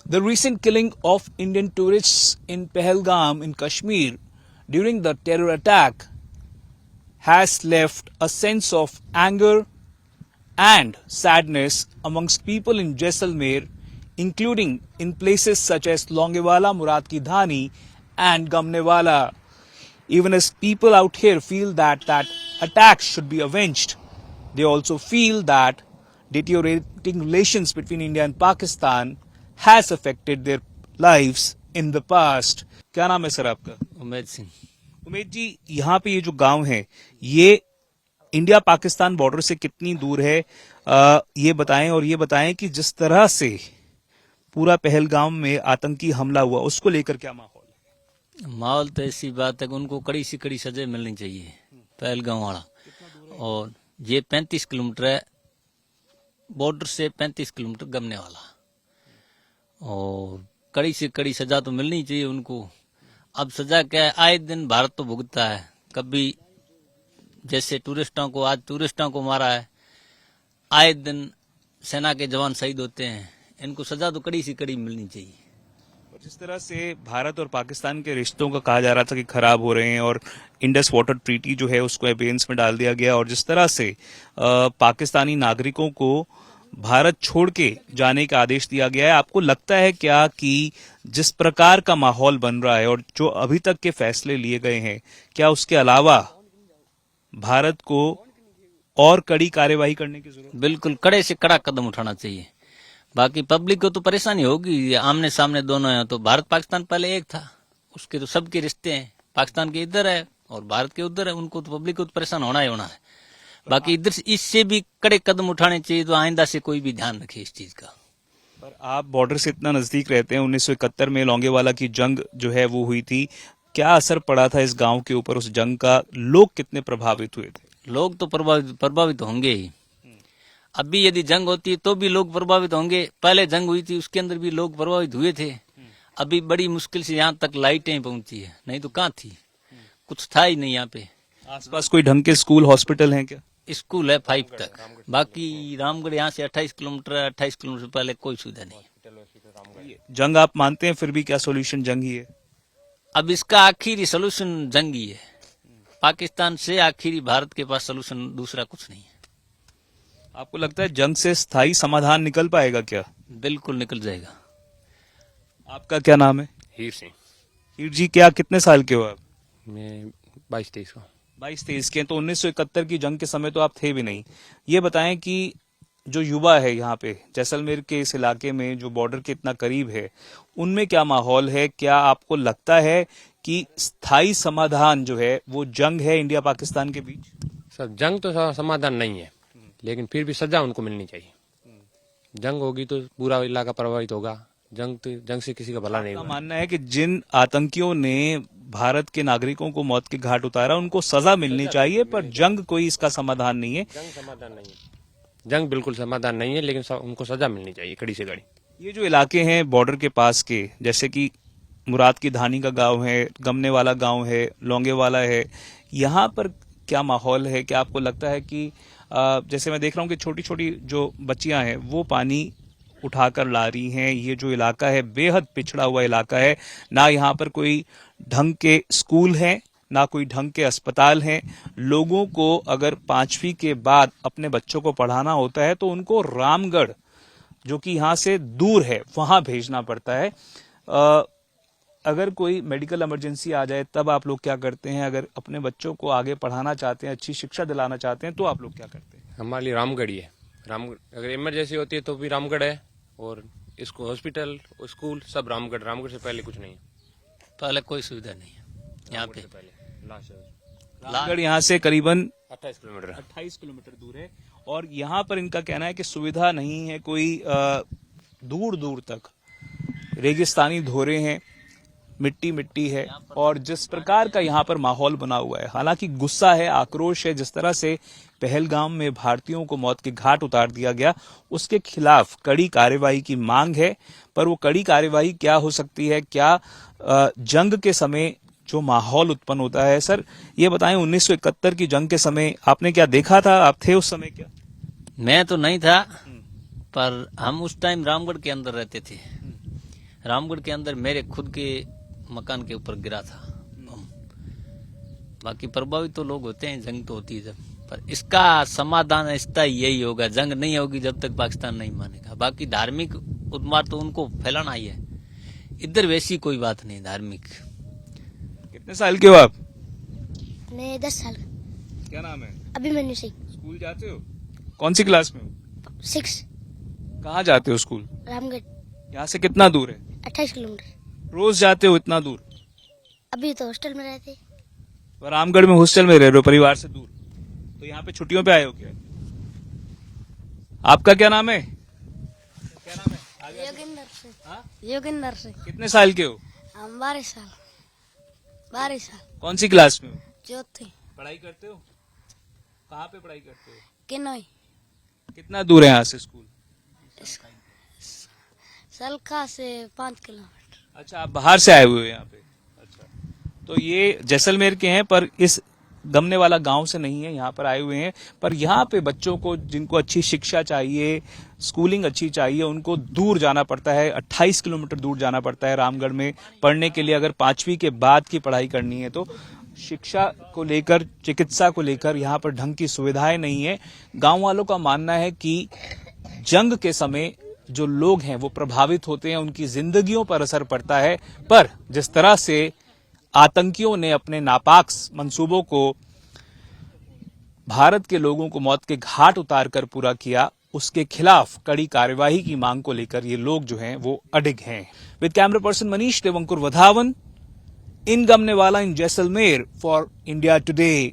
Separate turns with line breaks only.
The recent killing of Indian tourists in Pahalgam in Kashmir during the terror attack has left a sense of anger and sadness amongst people in Jaisalmer, including in places such as Longewala, Murad Ki Dhani and Gamnewala. Even as people out here feel that attacks should be avenged, they also feel that deteriorating relations between India and Pakistan has affected their lives in the past. क्या नाम है sir आपका?
उमेद सिंह।
उमेद जी, यहाँ पे ये जो गांव है ये इंडिया पाकिस्तान बॉर्डर से कितनी दूर है, ये बताएं। और ये बताएं कि जिस तरह से पूरा पहलगाम में आतंकी हमला हुआ उसको लेकर क्या माहौल है?
माहौल तो ऐसी बात है कि उनको कड़ी से कड़ी सजा मिलनी चाहिए। पहलगाम वाला, और ये 35 किलोमीटर है बॉर्डर से, 35 किलोमीटर गमने वाला, और कड़ी से कड़ी सजा तो मिलनी चाहिए उनको। अब सजा क्या है, आए दिन भारत तो भुगतता है। कभी जैसे टूरिस्टों को, आज टूरिस्टों को मारा है, आए दिन सेना के जवान शहीद होते हैं। इनको सजा तो कड़ी से कड़ी मिलनी चाहिए।
जिस तरह से भारत और पाकिस्तान के रिश्तों का कहा जा रहा था कि खराब हो रहे हैं और इंडस वाटर ट्रीटी जो है उसको एबेंस में डाल दिया गया, और जिस तरह से पाकिस्तानी नागरिकों को भारत छोड़ के जाने का आदेश दिया गया है, आपको लगता है क्या कि जिस प्रकार का माहौल बन रहा है और जो अभी तक के फैसले लिए गए हैं, क्या उसके अलावा भारत को और कड़ी कार्यवाही करने की जरूरत?
बिल्कुल कड़े से कड़ा कदम उठाना चाहिए। बाकी पब्लिक को तो परेशानी होगी, आमने सामने दोनों हैं। तो भारत पाकिस्तान पहले एक था, उसके तो सबके रिश्ते हैं। पाकिस्तान के इधर है और भारत के उधर है, उनको तो पब्लिक को तो परेशान होना ही होना है। बाकी इधर से इससे भी कड़े कदम उठाने चाहिए, तो आइंदा से कोई भी ध्यान रखे इस चीज का।
पर आप बॉर्डर से इतना नजदीक रहते हैं, 1971 में लौंगेवाला की जंग जो है वो हुई थी, क्या असर पड़ा था इस गांव के ऊपर उस जंग का? लोग कितने प्रभावित हुए थे?
लोग तो प्रभावित होंगे ही। अभी यदि जंग होती है तो भी लोग प्रभावित होंगे। पहले जंग हुई थी उसके अंदर भी लोग प्रभावित हुए थे। अभी बड़ी मुश्किल से यहाँ तक लाइटें पहुंची है, नहीं तो कहाँ थी, कुछ था ही नहीं यहाँ पे।
आसपास कोई ढंग के स्कूल हॉस्पिटल हैं क्या?
स्कूल है 5 तक, बाकी रामगढ़ यहाँ से 28 किलोमीटर पहले कोई सुविधा नहीं।
जंग आप मानते हैं, फिर भी क्या सोल्यूशन जंग ही है?
अब इसका आखिरी सोल्यूशन जंग ही है। पाकिस्तान से आखिरी भारत के पास सोल्यूशन दूसरा कुछ नहीं है।
आपको लगता है जंग से स्थायी समाधान निकल पाएगा क्या?
बिल्कुल निकल जाएगा।
आपका क्या नाम है?
हीर सिंह।
हीर जी, क्या कितने साल के हो आप?
मैं 22-23 का।
22-23 के। तो 1971 की जंग के समय तो आप थे भी नहीं। ये बताएं कि जो युवा है यहाँ पे जैसलमेर के इस इलाके में जो बॉर्डर के इतना करीब है, उनमें क्या माहौल है? क्या आपको लगता है कि स्थायी समाधान जो है वो जंग है इंडिया पाकिस्तान के बीच?
सर जंग तो समाधान नहीं है, लेकिन फिर भी सजा उनको मिलनी चाहिए। जंग होगी तो पूरा इलाका प्रभावित होगा। जंग से किसी का भला नहीं होगा।
मानना है कि जिन आतंकियों ने भारत के नागरिकों को मौत के घाट उतारा उनको सजा मिलनी चाहिए, पर जंग कोई इसका समाधान नहीं है।
जंग समाधान नहीं है, जंग बिल्कुल समाधान नहीं है, लेकिन उनको सजा मिलनी चाहिए कड़ी से कड़ी।
ये जो इलाके हैं बॉर्डर के पास के, जैसे कि मुराद की धानी का गांव है, गमने वाला गांव है, लौंगेवाला है, यहाँ पर क्या माहौल है? क्या आपको लगता है कि जैसे मैं देख रहा हूँ कि छोटी छोटी जो बच्चियां हैं वो पानी उठाकर ला रही हैं। ये जो इलाका है बेहद पिछड़ा हुआ इलाका है, ना यहाँ पर कोई ढंग के स्कूल हैं, ना कोई ढंग के अस्पताल हैं। लोगों को अगर 5वीं के बाद अपने बच्चों को पढ़ाना होता है तो उनको रामगढ़, जो कि यहाँ से दूर है, वहां भेजना पड़ता है। अगर कोई मेडिकल इमरजेंसी आ जाए तब आप लोग क्या करते हैं? अगर अपने बच्चों को आगे पढ़ाना चाहते हैं, अच्छी शिक्षा दिलाना चाहते हैं, तो आप लोग क्या करते हैं?
हमारे लिए रामगढ़ ही है। रामगढ़ अगर इमरजेंसी होती है तो भी रामगढ़ है, और इसको हॉस्पिटल स्कूल सब रामगढ़। रामगढ़ से पहले कुछ नहीं है,
पहले कोई सुविधा नहीं है यहाँ पे।
रामगढ़ यहाँ से करीबन
28
किलोमीटर दूर है, और यहाँ पर इनका कहना है कि सुविधा नहीं है कोई। दूर दूर तक रेगिस्तानी धोरे हैं, मिट्टी मिट्टी है, और जिस प्रकार का यहाँ पर माहौल बना हुआ है, हालांकि गुस्सा है, आक्रोश है, जिस तरह से पहलगाम में भारतीयों को मौत के घाट उतार दिया गया, उसके खिलाफ कड़ी कार्यवाही की मांग है। पर वो कड़ी कार्यवाही क्या हो सकती है? क्या जंग के समय जो माहौल उत्पन्न होता है? सर ये बताएं, 1971 की जंग के समय आपने क्या देखा था? आप थे उस समय क्या?
मैं तो नहीं था, पर हम उस टाइम रामगढ़ के अंदर रहते थे। रामगढ़ के अंदर मेरे खुद के मकान के ऊपर गिरा था बम। बाकी प्रभावित तो लोग होते हैं, जंग तो होती है जब, पर इसका समाधान इसका यही होगा, जंग नहीं होगी जब तक पाकिस्तान नहीं मानेगा। बाकी धार्मिक उन्माद तो उनको फैलाना ही है, इधर वैसी कोई बात नहीं धार्मिक।
कितने साल के हो आप?
मैं 10 साल का।
क्या नाम है?
अभिमन्यु सिंह।
स्कूल जाते हो? कौन सी क्लास में हो?
6
कहाँ जाते हो स्कूल?
रामगढ़।
यहाँ से कितना दूर है?
28 किलोमीटर।
रोज जाते हो इतना दूर?
अभी तो हॉस्टल में रहते।
तो रामगढ़ में हॉस्टल में रह रहे हो परिवार से दूर, तो यहाँ पे छुट्टियों पे आए हो क्या? आपका क्या नाम है? क्या नाम है? आगे
योगिंदर सिंह।
हाँ?
योगिंदर सिंह।
कितने साल के हो?
हम 12 साल। 12 साल।
कौन सी क्लास में हो?
चौथी।
पढ़ाई करते हो? कहाँ पे पढ़ाई करते हो?
किनोई।
कितना दूर है यहाँ से स्कूल?
सलखा से 5 किलोमीटर।
अच्छा, आप बाहर से आए हुए हो यहाँ पे? अच्छा, तो ये जैसलमेर के हैं पर इस गमने वाला गांव से नहीं है, यहाँ पर आए हुए हैं। पर यहाँ पे बच्चों को जिनको अच्छी शिक्षा चाहिए, स्कूलिंग अच्छी चाहिए, उनको दूर जाना पड़ता है। 28 किलोमीटर दूर जाना पड़ता है रामगढ़ में पढ़ने के लिए। अगर 5वीं के बाद की पढ़ाई करनी है तो शिक्षा को लेकर, चिकित्सा को लेकर यहाँ पर ढंग की सुविधाएं नहीं है। गांव वालों का मानना है कि जंग के समय जो लोग हैं वो प्रभावित होते हैं, उनकी जिंदगियों पर असर पड़ता है। पर जिस तरह से आतंकियों ने अपने नापाक मंसूबों को भारत के लोगों को मौत के घाट उतारकर पूरा किया, उसके खिलाफ कड़ी कार्यवाही की मांग को लेकर ये लोग जो हैं वो अडिग हैं। With camera person Manish Devankur Wadhawan in Gamnewala in Jaisalmer for India today.